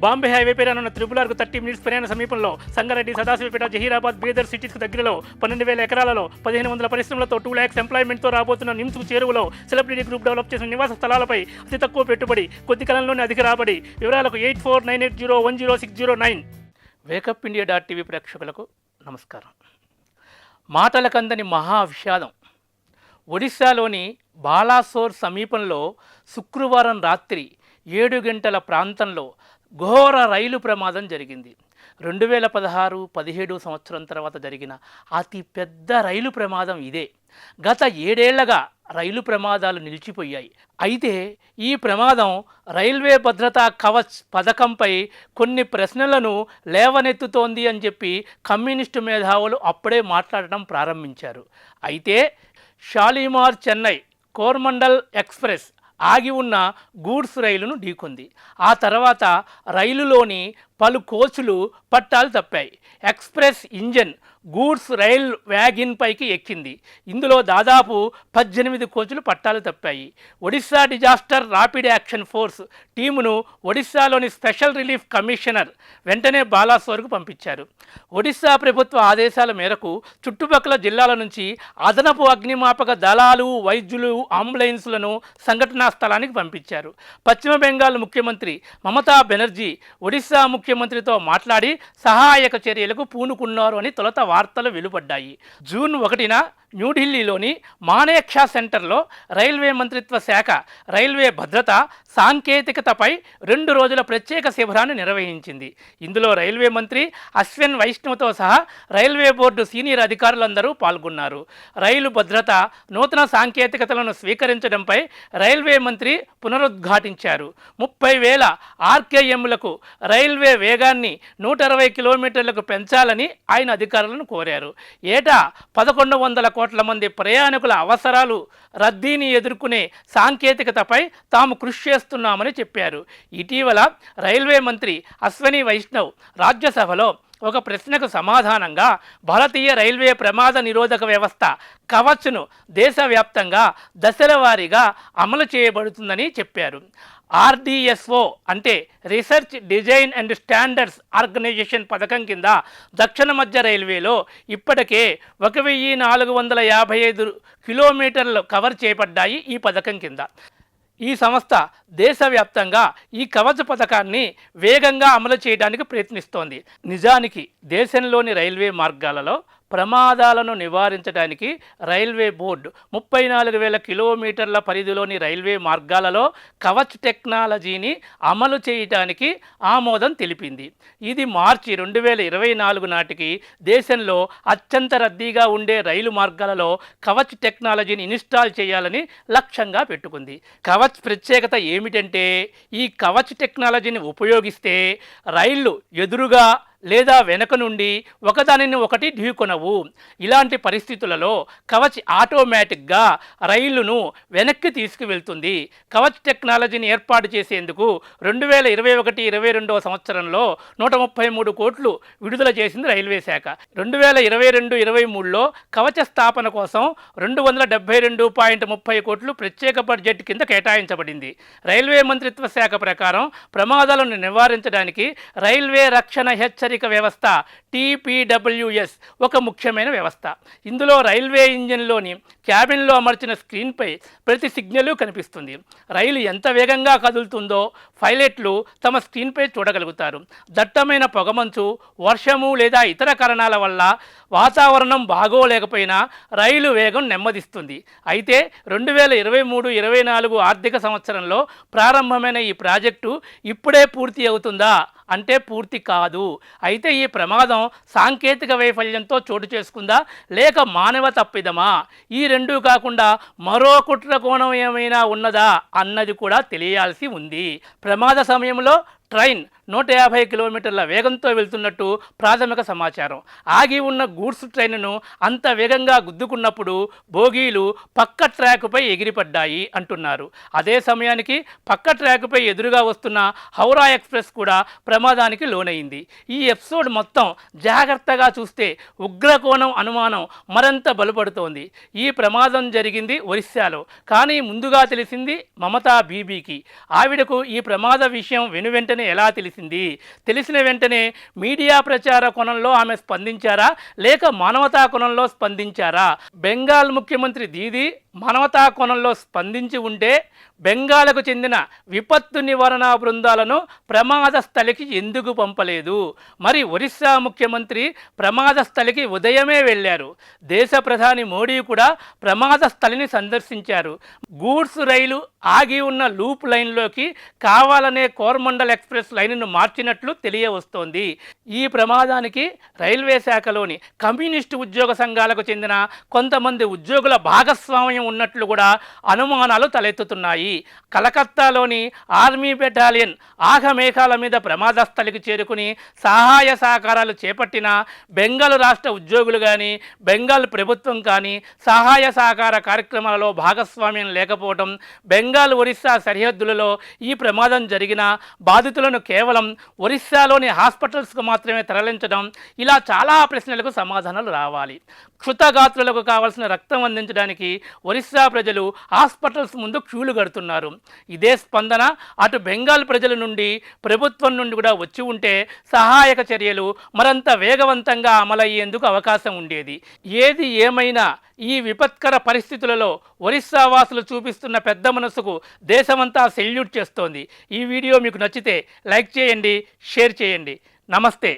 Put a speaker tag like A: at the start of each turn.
A: Bombay highway పైన ఉన్న త్రిపులార్కు 30 minutes ప్రయాణ సమీపంలో సంగారెడ్డి, సదాశివపేట, జహీరాబాద్, బీదర్ సిటీస్కు దగ్గరలో 12,000 ఎకరాలలో 1,500 పరిశ్రమలతో 2 lakhs ఎంప్లాయ్మెంట్తో రాబోతున్న నిమ్స్కు చేరువలో సెలబ్రిటీ గ్రూప్ డెవలప్ చేసిన నివాస స్థలాలపై అతి తక్కువ పెట్టుబడి, కొద్ది కాలంలోనే అధిక రాబడి. వివరాలకు 8498010609. వేకప్ ఇండియా .tv ప్రేక్షకులకు నమస్కారం. మాటలకందని మహా విషాదం. ఒడిశాలోని బాలాసోర్ సమీపంలో శుక్రవారం రాత్రి 7 గంటల ప్రాంతంలో ఘోర రైలు ప్రమాదం జరిగింది. 2016-17 సంవత్సరం తర్వాత జరిగిన అతి పెద్ద రైలు ప్రమాదం ఇదే. గత 7 ఏళ్లగా రైలు ప్రమాదాలు నిలిచిపోయాయి. అయితే ఈ ప్రమాదం రైల్వే భద్రతా కవచ్ పథకంపై కొన్ని ప్రశ్నలను లేవనెత్తుతోంది అని చెప్పి కమ్యూనిస్టు మేధావులు అప్పుడే మాట్లాడడం ప్రారంభించారు. అయితే షాలిమార్ చెన్నై కోరమండల్ ఎక్స్ప్రెస్ ఆగి ఉన్న గూడ్స్ రైలును ఢీకొంది. ఆ తర్వాత రైలులోని పలు కోచ్లు పట్టాలు తప్పాయి. Express engine goods rail wagon పైకి ఎక్కింది. ఇందులో దాదాపు 18 కోచ్లు పట్టాలు తప్పాయి. Odisha disaster rapid action force టీమును ఒడిశాలోని స్పెషల్ రిలీఫ్ కమిషనర్ వెంటనే బాలాసోర్కు పంపించారు. ఒడిశా ప్రభుత్వ ఆదేశాల మేరకు చుట్టుపక్కల జిల్లాల నుంచి అదనపు అగ్నిమాపక దళాలు, వైద్యులు, అంబులెన్స్లను సంఘటనా స్థలానికి పంపించారు. పశ్చిమ బెంగాల్ ముఖ్యమంత్రి మమతా బెనర్జీ ఒడిశా ముఖ్యమంత్రితో మాట్లాడి సహాయక చర్యలకు పూనుకున్నారు అని తొలుత వార్తలు వెలువడ్డాయి. జూన్ 1న న్యూఢిల్లీలోని మానేక్షా సెంటర్లో రైల్వే మంత్రిత్వ శాఖ రైల్వే భద్రత, సాంకేతికతపై 2 రోజుల ప్రత్యేక శిబిరాన్ని నిర్వహించింది. ఇందులో రైల్వే మంత్రి అశ్విన్ వైష్ణవ్తో సహా రైల్వే బోర్డు సీనియర్ అధికారులందరూ పాల్గొన్నారు. రైలు భద్రత, నూతన సాంకేతికతలను స్వీకరించడంపై రైల్వే మంత్రి పునరుద్ఘాటించారు. 30,000 ఆర్కేఎంలకు రైల్వే వేగాన్ని 120 కిలోమీటర్లకు పెంచాలని ఆయన అధికారులను కోరారు. ఏటా 1,100 కోట్ల మంది ప్రయాణికుల అవసరాలు, రద్దీని ఎదుర్కొనే సాంకేతికతపై తాము కృషి చేస్తున్నామని చెప్పారు. ఇటీవల రైల్వే మంత్రి అశ్విని వైష్ణవ్ రాజ్యసభలో ఒక ప్రశ్నకు సమాధానంగా భారతీయ రైల్వే ప్రమాద నిరోధక వ్యవస్థ కవచ్ను దేశవ్యాప్తంగా దశల వారీగా అమలు చేయబడుతుందని చెప్పారు. RDSO అంటే research, design and standards organisation పథకం కింద దక్షిణ మధ్య రైల్వేలో ఇప్పటికే 1,455 కిలోమీటర్లు కవర్ చేయబడ్డాయి. ఈ పథకం కింద ఈ సంస్థ దేశవ్యాప్తంగా ఈ కవచ పథకాన్ని వేగంగా అమలు చేయడానికి ప్రయత్నిస్తోంది. నిజానికి దేశంలోని రైల్వే మార్గాలలో ప్రమాదాలను నివారించడానికి రైల్వే బోర్డు 34,000 కిలోమీటర్ల పరిధిలోని రైల్వే మార్గాలలో కవచ్ టెక్నాలజీని అమలు చేయడానికి ఆమోదం తెలిపింది. ఇది మార్చి 2024 నాటికి దేశంలో అత్యంత రద్దీగా ఉండే రైలు మార్గాలలో కవచ్ టెక్నాలజీని ఇన్స్టాల్ చేయాలని లక్ష్యంగా పెట్టుకుంది. కవచ్ ప్రత్యేకత ఏమిటంటే ఈ కవచ్ టెక్నాలజీని ఉపయోగిస్తే రైళ్లు ఎదురుగా లేదా వెనక నుండి ఒకదానిని ఒకటి ఢీకొనవు. ఇలాంటి పరిస్థితులలో కవచ్ ఆటోమేటిక్గా రైలును వెనక్కి తీసుకువెళ్తుంది. కవచ్ టెక్నాలజీని ఏర్పాటు చేసేందుకు 2021-22 సంవత్సరంలో 133 కోట్లు విడుదల చేసింది రైల్వే శాఖ. 2022-23లో కవచ స్థాపన కోసం 272.30 కోట్లు ప్రత్యేక బడ్జెట్ కింద కేటాయించబడింది. రైల్వే మంత్రిత్వ శాఖ ప్రకారం ప్రమాదాలను నివారించడానికి రైల్వే రక్షణ హెచ్చరిక వ్యవస్థ TPWS ఒక ముఖ్యమైన వ్యవస్థ. ఇందులో రైల్వే ఇంజిన్లోని క్యాబిన్లో అమర్చిన స్క్రీన్పై ప్రతి సిగ్నల్ కనిపిస్తుంది. రైలు ఎంత వేగంగా కదులుతుందో పైలట్లు తమ స్క్రీన్పై చూడగలుగుతారు. దట్టమైన పొగమంచు, వర్షము లేదా ఇతర కారణాల వల్ల వాతావరణం బాగోలేకపోయినా రైలు వేగం నెమ్మదిస్తుంది. అయితే 2023-24 ఆర్థిక సంవత్సరంలో ప్రారంభమైన ఈ ప్రాజెక్టు ఇప్పుడే పూర్తి అవుతుందా అంటే పూర్తి కాదు. అయితే ఈ ప్రమాదం సాంకేతిక వైఫల్యంతో చోటు చేసుకుందా లేక మానవ తప్పిదమా? ఈ రెండూ కాకుండా మరో కుట్ర కోణం ఏమైనా ఉన్నదా అన్నది కూడా తెలియాల్సి ఉంది. ప్రమాద సమయంలో ట్రైన్ 150 కిలోమీటర్ల వేగంతో వెళ్తున్నట్టు ప్రాథమిక సమాచారం. ఆగి ఉన్న గూడ్స్ ట్రైన్ను అంత వేగంగా గుద్దుకున్నప్పుడు బోగీలు పక్క ట్రాకుపై ఎగిరిపడ్డాయి అంటున్నారు. అదే సమయానికి పక్క ట్రాకుపై ఎదురుగా వస్తున్న హౌరా ఎక్స్ప్రెస్ కూడా ప్రమాదానికి లోనైంది. ఈ ఎపిసోడ్ మొత్తం జాగ్రత్తగా చూస్తే ఉగ్రకోణం అనుమానం మరింత బలపడుతోంది. ఈ ప్రమాదం జరిగింది ఒరిస్సాలో. కానీ ముందుగా తెలిసింది మమతా బీబీకి. ఆవిడకు ఈ ప్రమాద విషయం వెనువెంటనే వెంటనే ఎలా తెలిసింది? తెలిసిన వెంటనే మీడియా ప్రచార కోణంలో ఆమె స్పందించారా లేక మానవతా కోణంలో స్పందించారా? బెంగాల్ ముఖ్యమంత్రి దీది మానవతా కోణంలో స్పందించి ఉంటే బెంగాల్కు చెందిన విపత్తు నివారణ బృందాలను ప్రమాద స్థలికి ఎందుకు పంపలేదు? మరి ఒరిస్సా ముఖ్యమంత్రి ప్రమాద స్థలికి ఉదయమే వెళ్ళారు. దేశ ప్రధాని మోడీ కూడా ప్రమాద స్థలిని సందర్శించారు. గూడ్స్ రైలు ఆగి ఉన్న లూప్ లైన్లోకి కావాలనే కోరమండల్ ఎక్స్ప్రెస్ లైన్ను మార్చినట్లు తెలియవస్తోంది. ఈ ప్రమాదానికి రైల్వే శాఖలోని కమ్యూనిస్టు ఉద్యోగ సంఘాలకు చెందిన కొంతమంది ఉద్యోగుల భాగస్వామ్యం ఉన్నట్లు కూడా అనుమానాలు తలెత్తుతున్నాయి. కలకత్తాలోని ఆర్మీ బెటాలియన్ ఆఘమేఘాల మీద ప్రమాద స్థలికి చేరుకుని సహాయ సహకారాలు చేపట్టిన బెంగాల్ రాష్ట్ర ఉద్యోగులు కానీ బెంగాల్ ప్రభుత్వం కానీ సహాయ సహకార కార్యక్రమాలలో భాగస్వామ్యం లేకపోవడం, బెంగాల్ ఒరిస్సా సరిహద్దులలో ఈ ప్రమాదం జరిగిన బాధితులను కేవలం ఒరిస్సాలోని హాస్పిటల్స్కు మాత్రమే తరలించడం, ఇలా చాలా ప్రశ్నలకు సమాధానాలు రావాలి. క్షుతగాత్రులకు కావాల్సిన రక్తం అందించడానికి ఒరిస్సా ప్రజలు హాస్పిటల్స్ ముందు క్యూలు కడుతున్నారు. ఇదే స్పందన అటు బెంగాల్ ప్రజల నుండి ప్రభుత్వం నుండి కూడా వచ్చి ఉంటే సహాయక చర్యలు మరింత వేగవంతంగా అమలయ్యేందుకు అవకాశం ఉండేది. ఏది ఏమైనా ఈ విపత్కర పరిస్థితులలో ఒరిస్సా వాసులు చూపిస్తున్న పెద్ద మనసుకు దేశమంతా సెల్యూట్ చేస్తోంది. ఈ వీడియో మీకు నచ్చితే లైక్ చేయండి, షేర్ చేయండి. నమస్తే.